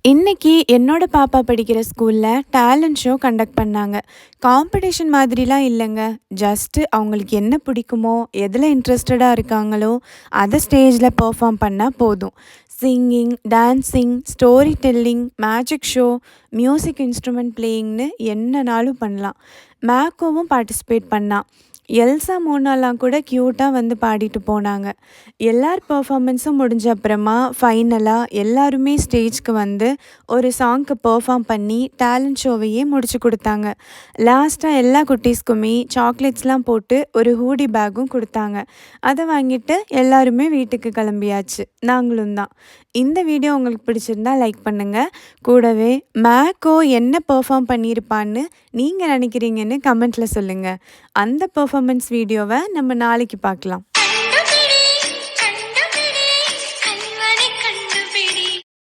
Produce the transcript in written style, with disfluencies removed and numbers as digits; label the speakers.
Speaker 1: இன்னைக்கு என்னோட பாப்பா படிக்கிற ஸ்கூல்ல டேலண்ட் ஷோ கண்டக்ட் பண்ணாங்க. காம்படிஷன் மாதிரிலாம் இல்லங்க. ஜஸ்ட் அவங்களுக்கு என்ன பிடிக்குமோ, எதுல இன்ட்ரெஸ்டடா இருக்காங்களோ, அத ஸ்டேஜ்ல பெர்ஃபார்ம் பண்ணா போதும். Singing, dancing, story telling, magic show, music instrument பிளேயிங்ன்னு என்னனாலும் பண்ணலாம். மேக்கோவும் பார்ட்டிசிபேட் பண்ணா. எல்சா மோனாலாம் கூட க்யூட்டா வந்து பாடிட்டு போனாங்க. எல்லார் பெர்ஃபார்மன்ஸும் முடிஞ்ச அப்புறமா ஃபைனலா எல்லாருமே ஸ்டேஜ்க்கு வந்து ஒரு சாங்க்கு பெர்ஃபார்ம் பண்ணி டேலண்ட் ஷோவையே முடிச்சு குடுத்தாங்க. லாஸ்ட்டா எல்லா குட்டீஸ்க்குமே சாக்லேட்ஸ்லாம் போட்டு ஒரு ஹூடி பேக்கும் குடுத்தாங்க. அத வாங்கிட்டு எல்லாருமே வீட்டுக்கு கிளம்பியாச்சு. நாங்களும் தான். இந்த வீடியோ உங்களுக்கு பிடிச்சிருந்தா லைக் பண்ணுங்க. கூடவே மேக்கோ என்ன பெர்ஃபார்ம் பண்ணியிருப்பான்னு நீங்க நினைக்கிறீங்கன்னு கமெண்ட்ல சொல்லுங்க. அந்த பெர்ஃபார்மன்ஸ் வீடியோவ நம்ம நாளைக்கு பார்க்கலாம்.